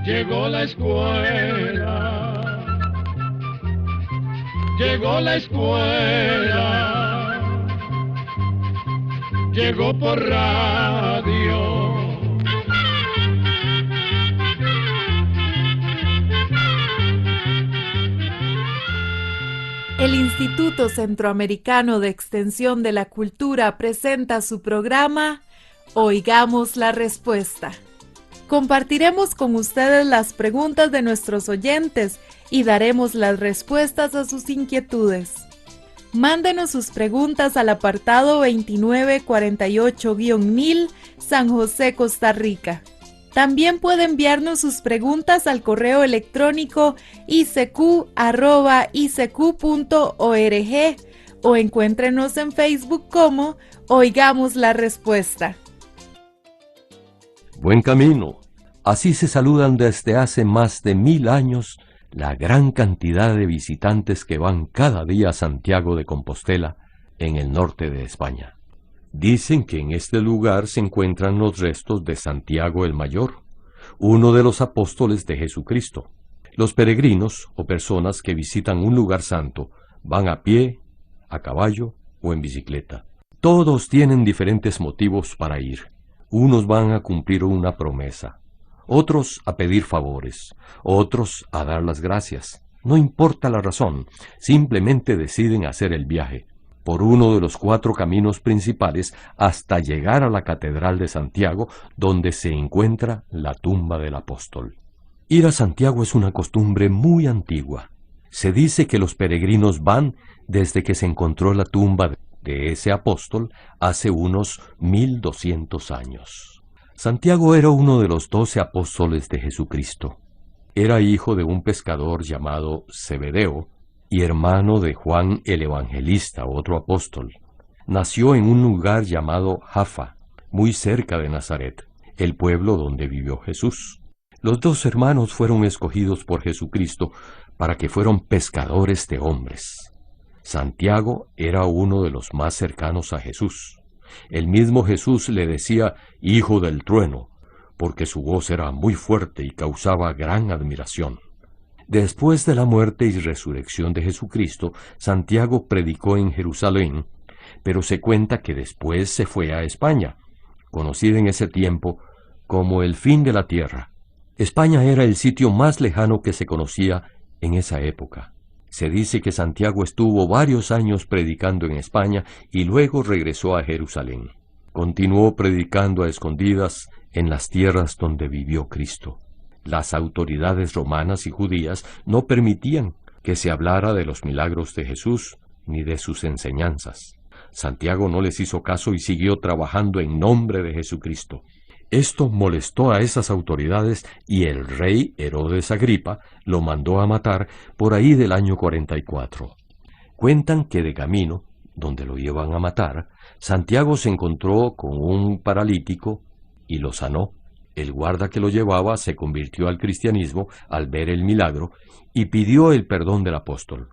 Llegó la escuela, llegó la escuela, llegó por radio. El Instituto Centroamericano de Extensión de la Cultura presenta su programa Oigamos la Respuesta. Compartiremos con ustedes las preguntas de nuestros oyentes y daremos las respuestas a sus inquietudes. Mándenos sus preguntas al apartado 2948-1000, San José, Costa Rica. También puede enviarnos sus preguntas al correo electrónico icq@icq.org o encuéntrenos en Facebook como Oigamos la Respuesta. Buen camino. Así se saludan desde hace más de 1000 años la gran cantidad de visitantes que van cada día a Santiago de Compostela, en el norte de España. Dicen que en este lugar se encuentran los restos de Santiago el Mayor, uno de los apóstoles de Jesucristo. Los peregrinos o personas que visitan un lugar santo van a pie, a caballo o en bicicleta. Todos tienen diferentes motivos para ir. Unos van a cumplir una promesa, otros a pedir favores, otros a dar las gracias. No importa la razón, simplemente deciden hacer el viaje por uno de los 4 caminos principales hasta llegar a la Catedral de Santiago, donde se encuentra la tumba del apóstol. Ir a Santiago es una costumbre muy antigua. Se dice que los peregrinos van desde que se encontró la tumba de ese apóstol hace unos 1200 años. Santiago era uno de los 12 apóstoles de Jesucristo. Era hijo de un pescador llamado Zebedeo y hermano de Juan el Evangelista, otro apóstol. Nació en un lugar llamado Jaffa, muy cerca de Nazaret, el pueblo donde vivió Jesús. Los 2 hermanos fueron escogidos por Jesucristo para que fueran pescadores de hombres. Santiago era uno de los más cercanos a Jesús. El mismo Jesús le decía «Hijo del trueno», porque su voz era muy fuerte y causaba gran admiración. Después de la muerte y resurrección de Jesucristo, Santiago predicó en Jerusalén, pero se cuenta que después se fue a España, conocida en ese tiempo como el fin de la tierra. España era el sitio más lejano que se conocía en esa época. Se dice que Santiago estuvo varios años predicando en España y luego regresó a Jerusalén. Continuó predicando a escondidas en las tierras donde vivió Cristo. Las autoridades romanas y judías no permitían que se hablara de los milagros de Jesús ni de sus enseñanzas. Santiago no les hizo caso y siguió trabajando en nombre de Jesucristo. Esto molestó a esas autoridades y el rey Herodes Agripa lo mandó a matar por ahí del año 44. Cuentan que de camino, donde lo iban a matar, Santiago se encontró con un paralítico y lo sanó. El guarda que lo llevaba se convirtió al cristianismo al ver el milagro y pidió el perdón del apóstol.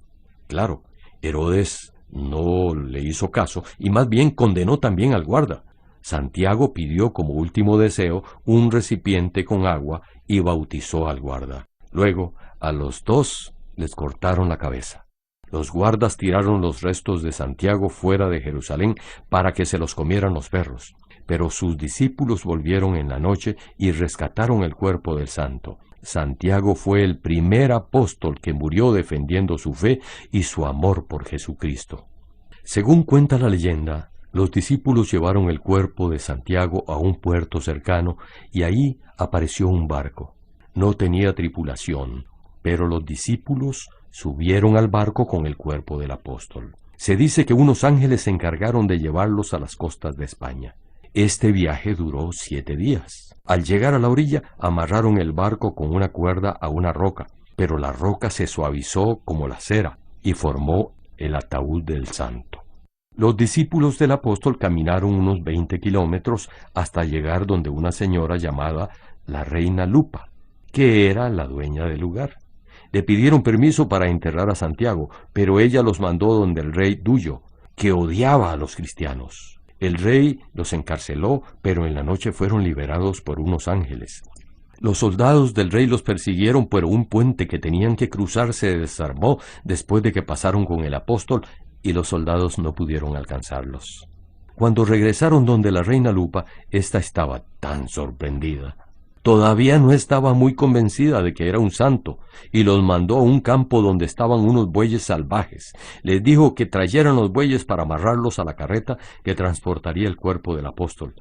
Claro, Herodes no le hizo caso y más bien condenó también al guarda. Santiago pidió como último deseo un recipiente con agua y bautizó al guarda. Luego, a los 2 les cortaron la cabeza. Los guardas tiraron los restos de Santiago fuera de Jerusalén para que se los comieran los perros. Pero sus discípulos volvieron en la noche y rescataron el cuerpo del santo. Santiago fue el primer apóstol que murió defendiendo su fe y su amor por Jesucristo. Según cuenta la leyenda, los discípulos llevaron el cuerpo de Santiago a un puerto cercano y ahí apareció un barco. No tenía tripulación, pero los discípulos subieron al barco con el cuerpo del apóstol. Se dice que unos ángeles se encargaron de llevarlos a las costas de España. Este viaje duró 7 días. Al llegar a la orilla, amarraron el barco con una cuerda a una roca, pero la roca se suavizó como la cera y formó el ataúd del santo. Los discípulos del apóstol caminaron unos 20 kilómetros hasta llegar donde una señora llamada la reina Lupa, que era la dueña del lugar. Le pidieron permiso para enterrar a Santiago, pero ella los mandó donde el rey Duyo, que odiaba a los cristianos. El rey los encarceló, pero en la noche fueron liberados por unos ángeles. Los soldados del rey los persiguieron, pero un puente que tenían que cruzar se desarmó después de que pasaron con el apóstol y los soldados no pudieron alcanzarlos. Cuando regresaron donde la reina Lupa, ésta estaba tan sorprendida. Todavía no estaba muy convencida de que era un santo, y los mandó a un campo donde estaban unos bueyes salvajes. Les dijo que trajeran los bueyes para amarrarlos a la carreta que transportaría el cuerpo del apóstol.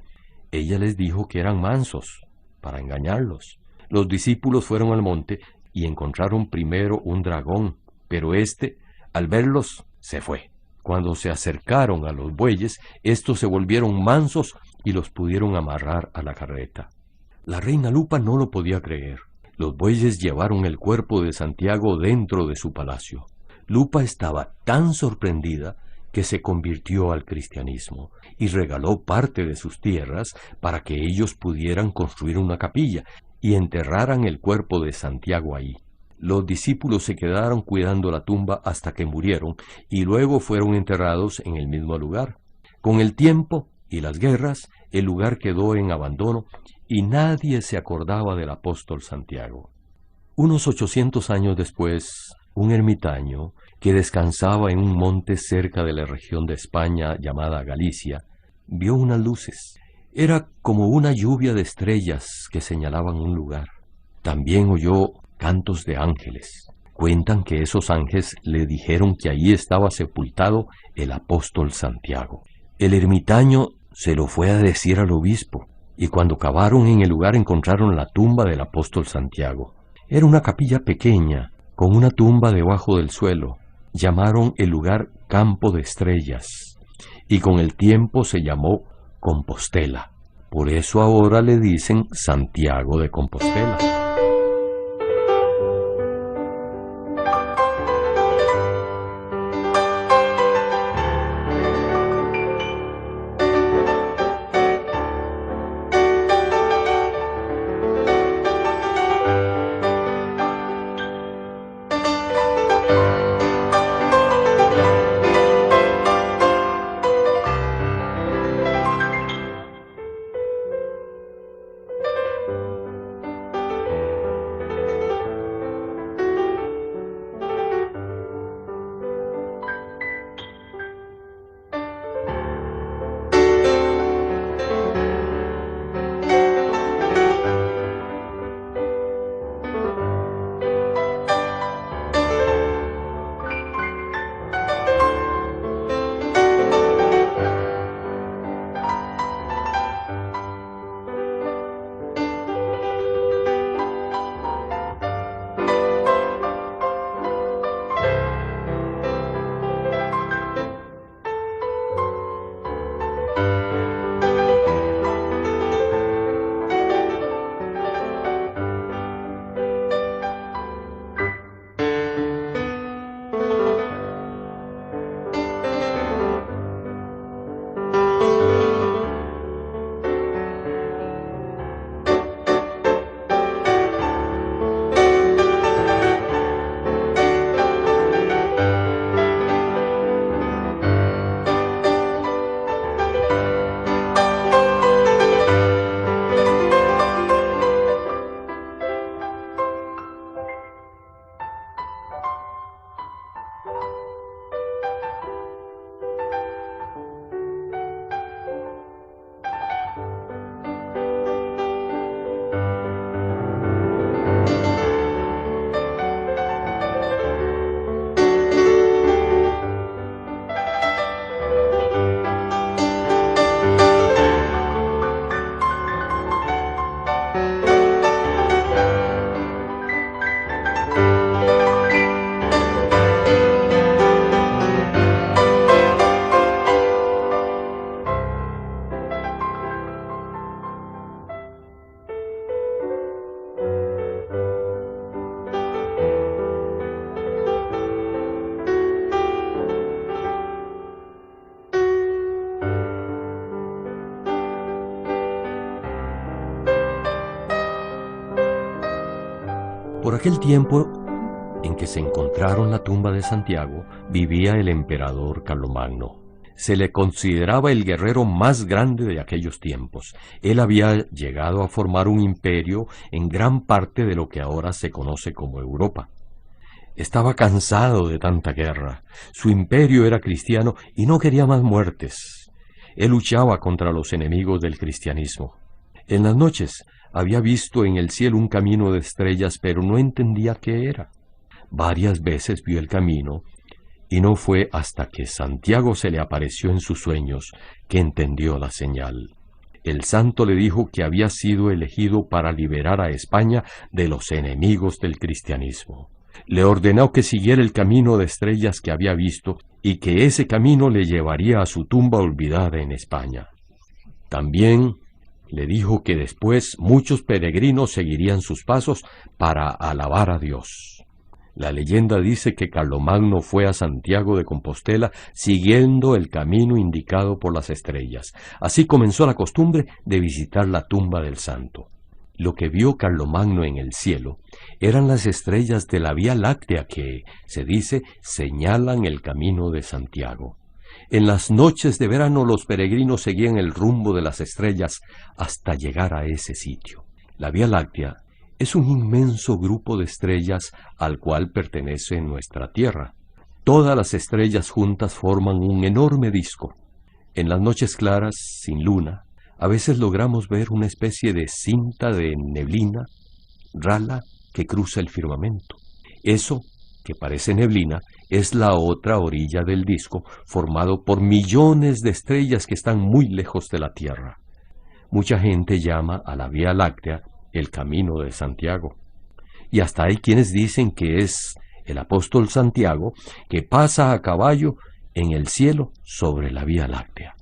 Ella les dijo que eran mansos, para engañarlos. Los discípulos fueron al monte y encontraron primero un dragón, pero éste, al verlos, se fue. Cuando se acercaron a los bueyes, estos se volvieron mansos y los pudieron amarrar a la carreta. La reina Lupa no lo podía creer. Los bueyes llevaron el cuerpo de Santiago dentro de su palacio. Lupa estaba tan sorprendida que se convirtió al cristianismo y regaló parte de sus tierras para que ellos pudieran construir una capilla y enterraran el cuerpo de Santiago ahí. Los discípulos se quedaron cuidando la tumba hasta que murieron y luego fueron enterrados en el mismo lugar. Con el tiempo y las guerras, el lugar quedó en abandono y nadie se acordaba del apóstol Santiago. Unos 800 años después, un ermitaño que descansaba en un monte cerca de la región de España llamada Galicia, vio unas luces. Era como una lluvia de estrellas que señalaban un lugar. También oyó cantos de ángeles. Cuentan que esos ángeles le dijeron que allí estaba sepultado el apóstol Santiago. El ermitaño se lo fue a decir al obispo, y cuando cavaron en el lugar encontraron la tumba del apóstol Santiago. Era una capilla pequeña, con una tumba debajo del suelo. Llamaron el lugar Campo de Estrellas, y con el tiempo se llamó Compostela. Por eso ahora le dicen Santiago de Compostela. Por aquel tiempo en que se encontraron la tumba de Santiago, vivía el emperador Carlomagno. Se le consideraba el guerrero más grande de aquellos tiempos. Él había llegado a formar un imperio en gran parte de lo que ahora se conoce como Europa. Estaba cansado de tanta guerra. Su imperio era cristiano y no quería más muertes. Él luchaba contra los enemigos del cristianismo. En las noches había visto en el cielo un camino de estrellas, pero no entendía qué era. Varias veces vio el camino, y no fue hasta que Santiago se le apareció en sus sueños que entendió la señal. El santo le dijo que había sido elegido para liberar a España de los enemigos del cristianismo. Le ordenó que siguiera el camino de estrellas que había visto y que ese camino le llevaría a su tumba olvidada en España. También le dijo que después muchos peregrinos seguirían sus pasos para alabar a Dios. La leyenda dice que Carlomagno fue a Santiago de Compostela siguiendo el camino indicado por las estrellas. Así comenzó la costumbre de visitar la tumba del santo. Lo que vio Carlomagno en el cielo eran las estrellas de la Vía Láctea que, se dice, señalan el camino de Santiago. En las noches de verano los peregrinos seguían el rumbo de las estrellas hasta llegar a ese sitio. La Vía Láctea es un inmenso grupo de estrellas al cual pertenece nuestra Tierra. Todas las estrellas juntas forman un enorme disco. En las noches claras, sin luna, a veces logramos ver una especie de cinta de neblina rala que cruza el firmamento. Eso, que parece neblina, es la otra orilla del disco, formado por millones de estrellas que están muy lejos de la Tierra. Mucha gente llama a la Vía Láctea el Camino de Santiago. Y hasta hay quienes dicen que es el apóstol Santiago que pasa a caballo en el cielo sobre la Vía Láctea.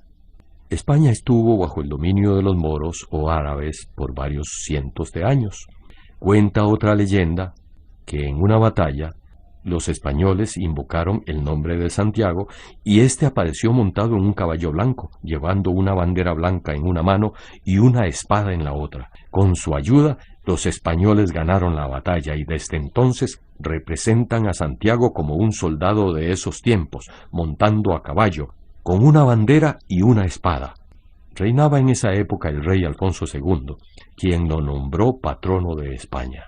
España estuvo bajo el dominio de los moros o árabes por varios cientos de años. Cuenta otra leyenda que en una batalla los españoles invocaron el nombre de Santiago y éste apareció montado en un caballo blanco, llevando una bandera blanca en una mano y una espada en la otra. Con su ayuda, los españoles ganaron la batalla y desde entonces representan a Santiago como un soldado de esos tiempos, montando a caballo, con una bandera y una espada. Reinaba en esa época el rey Alfonso II, quien lo nombró patrono de España.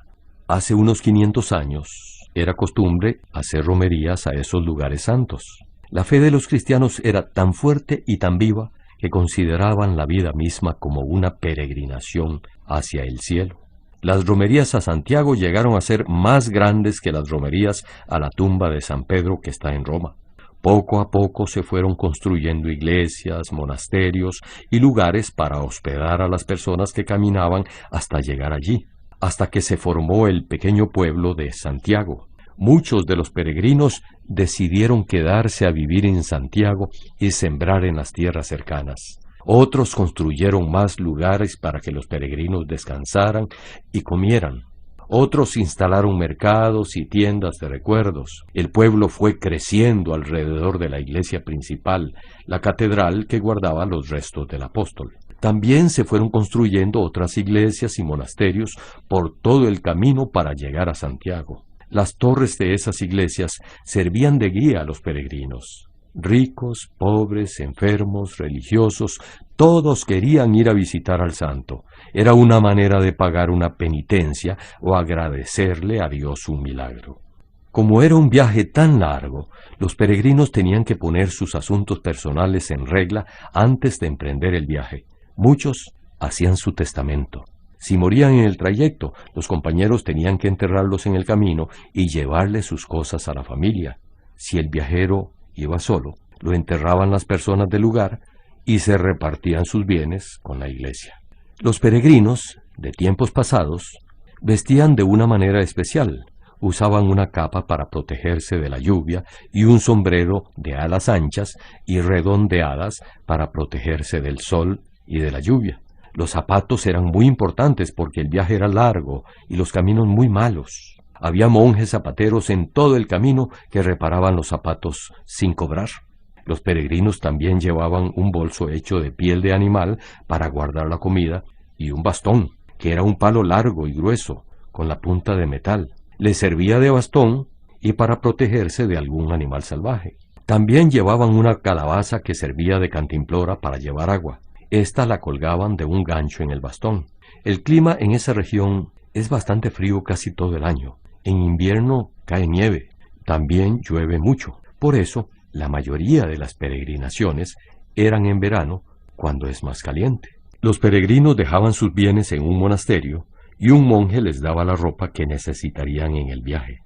Hace unos 500 años era costumbre hacer romerías a esos lugares santos. La fe de los cristianos era tan fuerte y tan viva que consideraban la vida misma como una peregrinación hacia el cielo. Las romerías a Santiago llegaron a ser más grandes que las romerías a la tumba de San Pedro que está en Roma. Poco a poco se fueron construyendo iglesias, monasterios y lugares para hospedar a las personas que caminaban hasta llegar allí, hasta que se formó el pequeño pueblo de Santiago. Muchos de los peregrinos decidieron quedarse a vivir en Santiago y sembrar en las tierras cercanas. Otros construyeron más lugares para que los peregrinos descansaran y comieran. Otros instalaron mercados y tiendas de recuerdos. El pueblo fue creciendo alrededor de la iglesia principal, la catedral que guardaba los restos del apóstol. También se fueron construyendo otras iglesias y monasterios por todo el camino para llegar a Santiago. Las torres de esas iglesias servían de guía a los peregrinos. Ricos, pobres, enfermos, religiosos, todos querían ir a visitar al santo. Era una manera de pagar una penitencia o agradecerle a Dios un milagro. Como era un viaje tan largo, los peregrinos tenían que poner sus asuntos personales en regla antes de emprender el viaje. Muchos hacían su testamento. Si morían en el trayecto, los compañeros tenían que enterrarlos en el camino y llevarle sus cosas a la familia. Si el viajero iba solo, lo enterraban las personas del lugar y se repartían sus bienes con la iglesia. Los peregrinos, de tiempos pasados, vestían de una manera especial. Usaban una capa para protegerse de la lluvia y un sombrero de alas anchas y redondeadas para protegerse del sol y de la lluvia. Los zapatos eran muy importantes porque el viaje era largo y los caminos muy malos. Había monjes zapateros en todo el camino que reparaban los zapatos sin cobrar. Los peregrinos también llevaban un bolso hecho de piel de animal para guardar la comida y un bastón, que era un palo largo y grueso, con la punta de metal. Les servía de bastón y para protegerse de algún animal salvaje. También llevaban una calabaza que servía de cantimplora para llevar agua. Esta la colgaban de un gancho en el bastón. El clima en esa región es bastante frío casi todo el año. En invierno cae nieve. También llueve mucho. Por eso, la mayoría de las peregrinaciones eran en verano, cuando es más caliente. Los peregrinos dejaban sus bienes en un monasterio y un monje les daba la ropa que necesitarían en el viaje.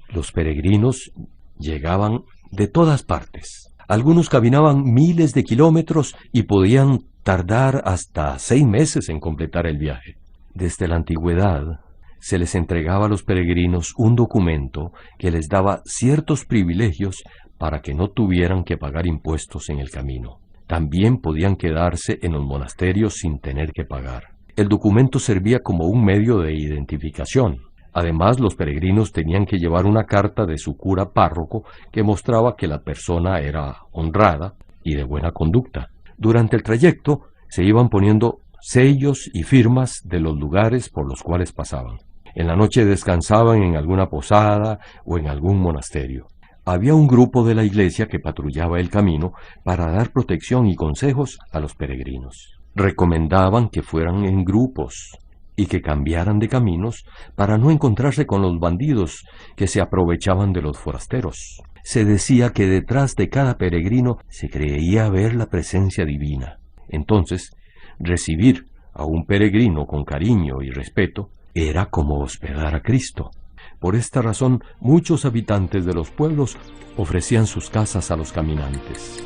Los peregrinos llegaban de todas partes. Algunos caminaban miles de kilómetros y podían tardar hasta 6 meses en completar el viaje. Desde la antigüedad se les entregaba a los peregrinos un documento que les daba ciertos privilegios para que no tuvieran que pagar impuestos en el camino. También podían quedarse en los monasterios sin tener que pagar. El documento servía como un medio de identificación. Además, los peregrinos tenían que llevar una carta de su cura párroco que mostraba que la persona era honrada y de buena conducta. Durante el trayecto se iban poniendo sellos y firmas de los lugares por los cuales pasaban. En la noche descansaban en alguna posada o en algún monasterio. Había un grupo de la iglesia que patrullaba el camino para dar protección y consejos a los peregrinos. Recomendaban que fueran en grupos y que cambiaran de caminos para no encontrarse con los bandidos que se aprovechaban de los forasteros. Se decía que detrás de cada peregrino se creía ver la presencia divina. Entonces, recibir a un peregrino con cariño y respeto era como hospedar a Cristo. Por esta razón, muchos habitantes de los pueblos ofrecían sus casas a los caminantes.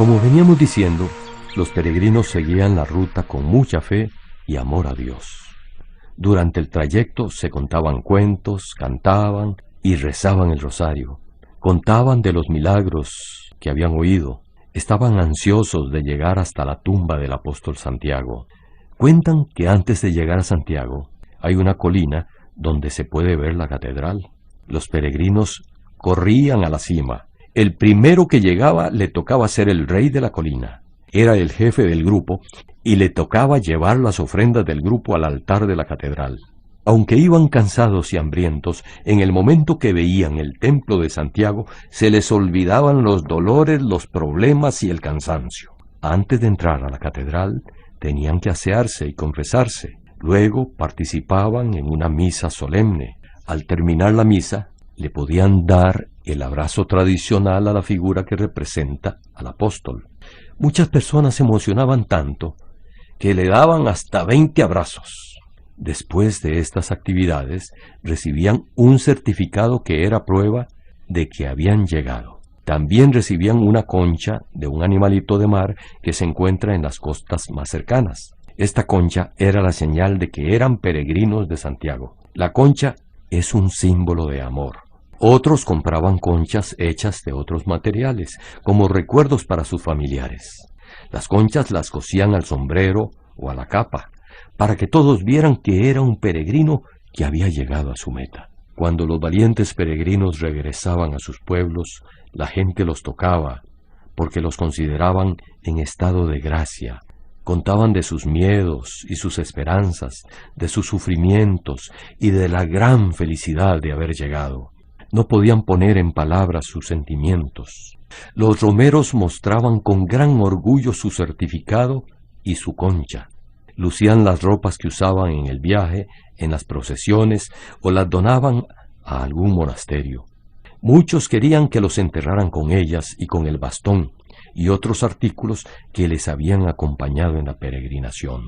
Como veníamos diciendo, los peregrinos seguían la ruta con mucha fe y amor a Dios. Durante el trayecto se contaban cuentos, cantaban y rezaban el rosario. Contaban de los milagros que habían oído. Estaban ansiosos de llegar hasta la tumba del apóstol Santiago. Cuentan que antes de llegar a Santiago hay una colina donde se puede ver la catedral. Los peregrinos corrían a la cima. El primero que llegaba le tocaba ser el rey de la colina. Era el jefe del grupo y le tocaba llevar las ofrendas del grupo al altar de la catedral. Aunque iban cansados y hambrientos, en el momento que veían el templo de Santiago, se les olvidaban los dolores, los problemas y el cansancio. Antes de entrar a la catedral, tenían que asearse y confesarse. Luego participaban en una misa solemne. Al terminar la misa, le podían dar el abrazo tradicional a la figura que representa al apóstol. Muchas personas se emocionaban tanto que le daban hasta 20 abrazos. Después de estas actividades, recibían un certificado que era prueba de que habían llegado. También recibían una concha de un animalito de mar que se encuentra en las costas más cercanas. Esta concha era la señal de que eran peregrinos de Santiago. La concha es un símbolo de amor. Otros compraban conchas hechas de otros materiales, como recuerdos para sus familiares. Las conchas las cosían al sombrero o a la capa, para que todos vieran que era un peregrino que había llegado a su meta. Cuando los valientes peregrinos regresaban a sus pueblos, la gente los tocaba, porque los consideraban en estado de gracia. Contaban de sus miedos y sus esperanzas, de sus sufrimientos y de la gran felicidad de haber llegado. No podían poner en palabras sus sentimientos. Los romeros mostraban con gran orgullo su certificado y su concha. Lucían las ropas que usaban en el viaje, en las procesiones, o las donaban a algún monasterio. Muchos querían que los enterraran con ellas y con el bastón, y otros artículos que les habían acompañado en la peregrinación.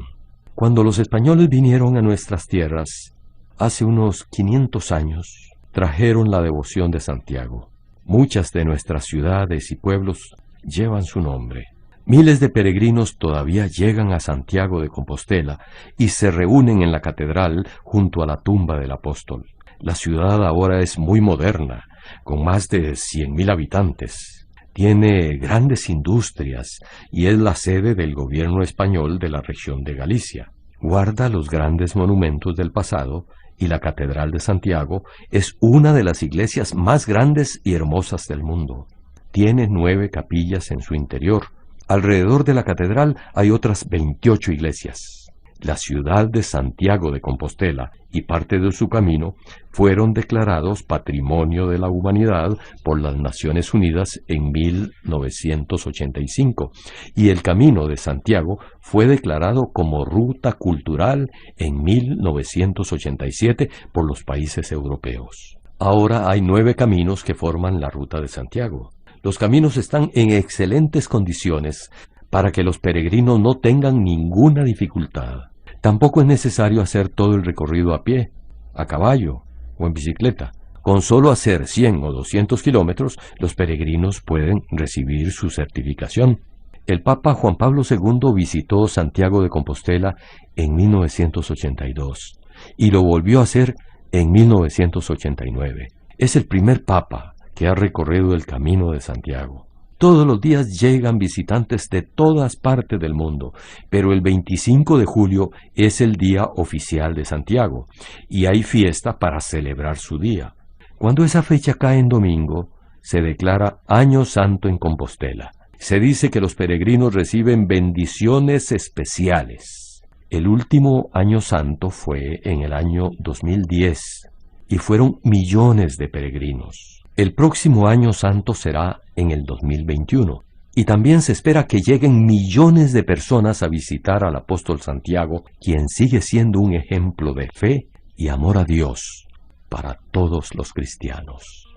Cuando los españoles vinieron a nuestras tierras, hace unos 500 años, trajeron la devoción de Santiago. Muchas de nuestras ciudades y pueblos llevan su nombre. Miles de peregrinos todavía llegan a Santiago de Compostela y se reúnen en la catedral junto a la tumba del apóstol. La ciudad ahora es muy moderna, con más de 100.000 habitantes. Tiene grandes industrias y es la sede del gobierno español de la región de Galicia. Guarda los grandes monumentos del pasado y la Catedral de Santiago es una de las iglesias más grandes y hermosas del mundo. Tiene 9 capillas en su interior. Alrededor de la catedral hay otras 28 iglesias. La ciudad de Santiago de Compostela y parte de su camino fueron declarados Patrimonio de la Humanidad por las Naciones Unidas en 1985 y el Camino de Santiago fue declarado como Ruta Cultural en 1987 por los países europeos. Ahora hay 9 caminos que forman la Ruta de Santiago. Los caminos están en excelentes condiciones para que los peregrinos no tengan ninguna dificultad. Tampoco es necesario hacer todo el recorrido a pie, a caballo o en bicicleta. Con solo hacer 100 o 200 kilómetros, los peregrinos pueden recibir su certificación. El Papa Juan Pablo II visitó Santiago de Compostela en 1982 y lo volvió a hacer en 1989. Es el primer Papa que ha recorrido el Camino de Santiago. Todos los días llegan visitantes de todas partes del mundo, pero el 25 de julio es el día oficial de Santiago, y hay fiesta para celebrar su día. Cuando esa fecha cae en domingo, se declara Año Santo en Compostela. Se dice que los peregrinos reciben bendiciones especiales. El último Año Santo fue en el año 2010, y fueron millones de peregrinos. El próximo Año Santo será en el 2021, y también se espera que lleguen millones de personas a visitar al apóstol Santiago, quien sigue siendo un ejemplo de fe y amor a Dios para todos los cristianos.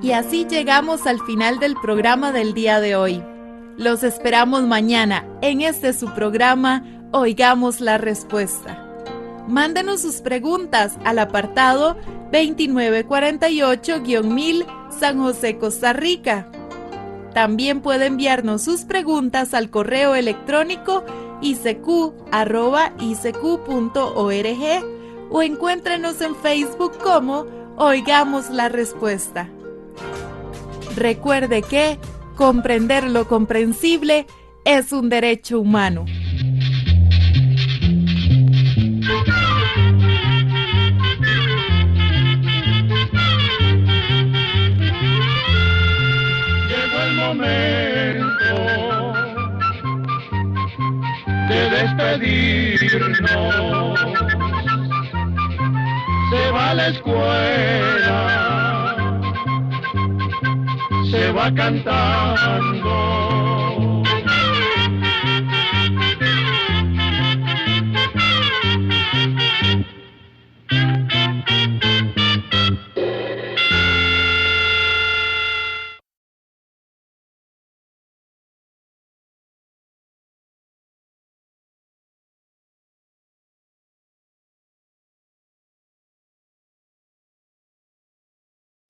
Y así llegamos al final del programa del día de hoy. Los esperamos mañana en su programa Oigamos la Respuesta. Mándenos sus preguntas al apartado 2948-1000 San José, Costa Rica. También puede enviarnos sus preguntas al correo electrónico icq@icq.org o encuéntrenos en Facebook como Oigamos la Respuesta. Recuerde que comprender lo comprensible es un derecho humano. momento de despedirnos. Se va a la escuela, se va cantando.